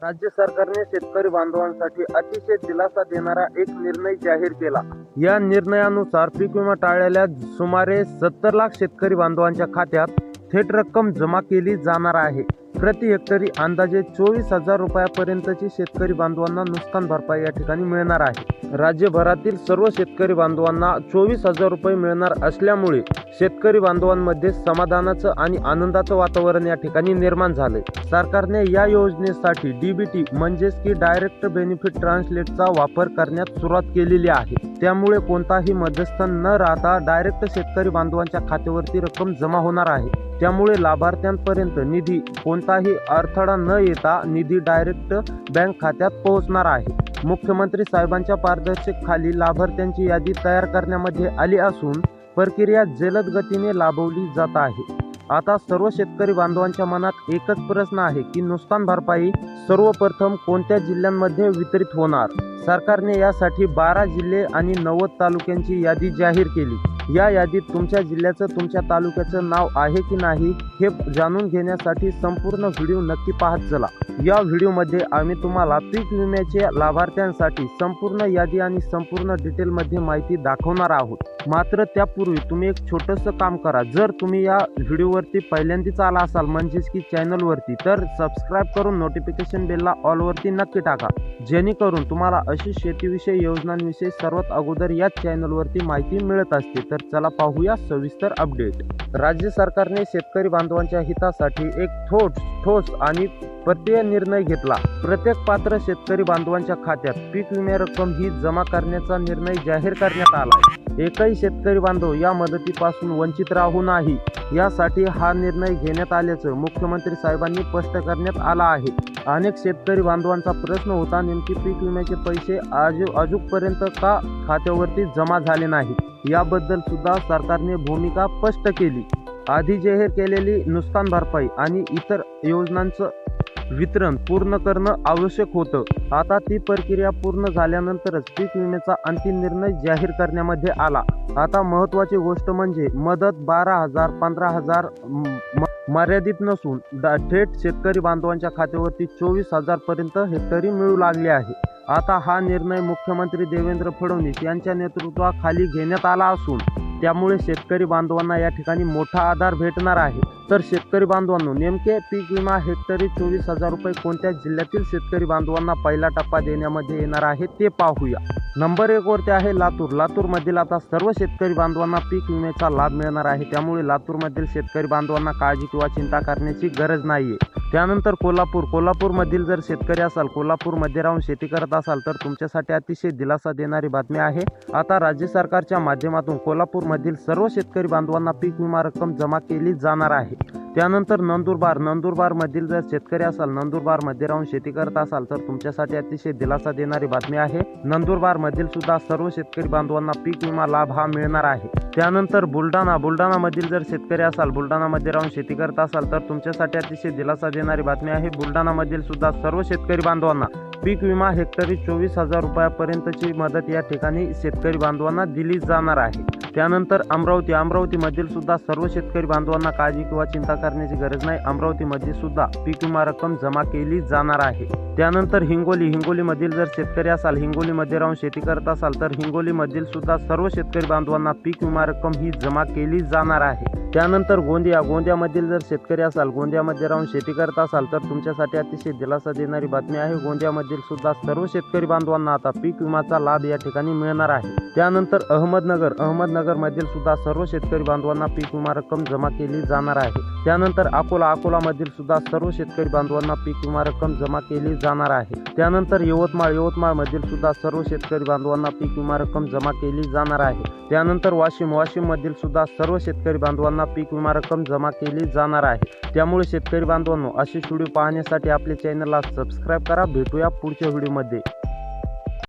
राज्य सरकारने शेतकरी बांधवांसाठी अतिशय दिलासा देणारा एक निर्णय जाहीर केला। या निर्णयानुसार पीक विमा टाळलेल्या सुमारे 70 लाख शेतकरी बांधवांच्या खात्यात थेट रक्कम जमा केली जाणार आहे। प्रति हेक्टरी अंदाजे 24,000 रुपयापर्यंतची शेतकरी बांधवांना नुकसान भरपाई या ठिकाणी मिळणार आहे। राज्यभरातील सर्व शेतकरी बांधवांना 24,000 रुपये मिळणार असल्यामुळे शेतकरी बांधवांमध्ये समाधानाचं आणि आनंदाचं वातावरण या ठिकाणी निर्माण झाले। सरकारने या योजनेसाठी डीबीटी म्हणजेच की डायरेक्ट बेनिफिट ट्रान्सलेटचा वापर करण्यास सुरुवात केलेली आहे। त्यामुळे कोणताही मध्यस्थ न राहता डायरेक्ट शेतकरी बांधवांच्या खात्यावरती रक्कम जमा होणार आहे। त्यामुळे लाभार्थ्यांपर्यंत निधी कोणताही अडथळा न येता निधी डायरेक्ट बँक खात्यात पोहोचणार आहे। मुख्यमंत्री साहेबांच्या पारदर्शकतेखाली लाभार्थ्यांची यादी तयार करण्यामध्ये आली असून प्रक्रिया जलद गतीने राबवली जात आहे। आता सर्व शेतकरी बांधवांच्या मनात एकच प्रश्न आहे की नुकसान भरपाई सर्वप्रथम कोणत्या जिल्ह्यांमध्ये वितरित होणार। सरकारने यासाठी 12 जिल्हे आणि 90 तालुक्यांची यादी जाहीर केली। या यादीत तुमच्या जिल्ह्याचं तुमच्या तालुक्याचं नाव आहे की नाही हे जाणून घेण्यासाठी संपूर्ण व्हिडिओ नक्की पाहत चला। या व्हिडिओमध्ये आम्ही तुम्हाला पीक विम्याच्या लाभार्थ्यांसाठी संपूर्ण यादी आणि संपूर्ण डिटेलमध्ये माहिती दाखवणार आहोत। मात्र त्यापूर्वी तुम्ही एक छोटंसं काम करा। जर तुम्ही या व्हिडिओवरती पहिल्यांदाच आला असाल म्हणजेच की चॅनलवरती, तर सबस्क्राईब करून नोटिफिकेशन बेलला ऑलवरती नक्की टाका, जेणेकरून तुम्हाला अशी शेतीविषयी योजनांविषयी सर्वात अगोदर या चॅनलवरती माहिती मिळत असते। तर चला पाहूया सविस्तर अपडेट। राज्य सरकारने शेतकरी बांधवांच्या हितासाठी एक ठोस आणि प्रत्यय निर्णय घेतला। प्रत्येक पात्र शेतकरी बांधवांच्या खात्यात पीक विमा रक्कम ही जमा करण्याचा निर्णय जाहीर करण्यात आला आहे। एकही शेतकरी बांधव या मदतीपासून वंचित राहू नाही यासाठी हा निर्णय घेण्यात आल्याचं मुख्यमंत्री साहेबांनी स्पष्ट करण्यात आलं आहे। अनेक शेतकरी बांधवांचा प्रश्न होता, नेमकी पीक विम्याचे पैसे अजूनपर्यंत का खात्यावरती जमा झाले नाही, याबद्दल सुद्धा सरकारने भूमिका स्पष्ट केली। आधी जाहीर केलेली नुकसान भरपाई आणि इतर योजनांचं वितरण पूर्ण करणं आवश्यक होतं। आता ती प्रक्रिया पूर्ण झाल्यानंतरच पीक विम्याचा अंतिम निर्णय जाहीर करण्यामध्ये आला। आता महत्त्वाची गोष्ट म्हणजे मदत 12,000 15,000 मर्यादित नसून थेट शेतकरी बांधवांच्या खात्यावरती 24,000 पर्यंत हेक्टरी मिळू लागली आहे। आता हा निर्णय मुख्यमंत्री देवेंद्र फडणवीस यांच्या नेतृत्वाखाली घेण्यात आला असून त्यामुळे शेतकरी बांधवांना या ठिकाणी मोठा आधार भेटणार आहे। तर शेतकरी बांधवांनो, नेमके पीक विमा हेक्टरी 24,000 रुपये कोणत्या जिल्ह्यातील शेतकरी बांधवांना पहिला टप्पा देण्यामध्ये येणार आहे ते पाहूया। नंबर 1 वरती आहे लातूर। लातूरमधील आता सर्व शेतकरी बांधवांना पीक विम्याचा लाभ मिळणार आहे। त्यामुळे लातूरमधील शेतकरी बांधवांना काळजी किंवा चिंता करण्याची गरज नाहीये। त्यानंतर कोल्हापूरमधील जर शेतकरी असाल, कोल्हापूरमध्ये राहून शेती करत असाल, तर तुमच्यासाठी अतिशय दिलासा देणारी बातमी आहे। आता राज्य सरकारच्या माध्यमातून कोल्हापूरमधील सर्व शेतकरी बांधवांना पीक विमा रक्कम जमा केली जाणार आहे। त्यानंतर नंदुरबारमधील जर शेतकरी असाल, नंदुरबारमध्ये राहून शेती करत असाल, तर तुमच्यासाठी अतिशय दिलासा देणारी बातमी आहे। नंदुरबारमधील सुद्धा सर्व शेतकरी बांधवांना पीक विमा लाभ हा मिळणार आहे। त्यानंतर बुलढाणामधील जर शेतकरी असाल, बुलढाणामध्ये राहून शेती करत असाल, तर तुमच्यासाठी अतिशय दिलासा देणारी बातमी आहे। बुलढाणामधील सुद्धा सर्व शेतकरी बांधवांना पीक विमा हेक्टरी 24,000 रुपयापर्यंतची मदत या ठिकाणी शेतकरी बांधवांना दिली जाणार आहे। त्यानंतर अमरावतीमधील सुद्धा सर्व शेतकरी बांधवांना काळजी किंवा चिंता करण्याची गरज नाही। अमरावतीमध्ये सुद्धा पीक विमा रक्कम जमा केली जाणार आहे। त्यानंतर हिंगोलीमधील जर शेतकरी असाल, हिंगोलीमध्ये राहून शेती करत असाल, तर हिंगोलीमधील सुद्धा सर्व शेतकरी बांधवांना पीक विमा रक्कम ही जमा केली जाणार आहे। त्यानंतर गोंदियामधील जर शेतकरी असाल, गोंदियामध्ये राहून शेती करत असाल, तर तुमच्यासाठी अतिशय दिलासा देणारी बातमी आहे। गोंदियामधील सुद्धा सर्व शेतकरी बांधवांना आता पीक विमाचा लाभ या ठिकाणी मिळणार आहे। त्यानंतर अहमदनगरमधील सुद्धा सर्व शेतकरी बांधवांना पीक विमा रक्कम जमा केली जाणार आहे। त्यानंतर अकोलामधील सुद्धा सर्व शेतकरी बांधवांना पीक विमा रक्कम जमा केली जाणार आहे। त्यानंतर यवतमाळमधील सुद्धा सर्व शेतकरी बांधवांना पीक विमा रक्कम जमा केली जाणार आहे। त्यानंतर वाशिममधील सुद्धा सर्व शेतकरी बांधवांना पीक विमा रक्कम जमा केली जाणार आहे। त्यामुळे शेतकरी बांधवांनो, अशी व्हिडिओ पाहण्यासाठी आपल्या चॅनलला सबस्क्राईब करा। भेटूया पुढच्या व्हिडिओमध्ये।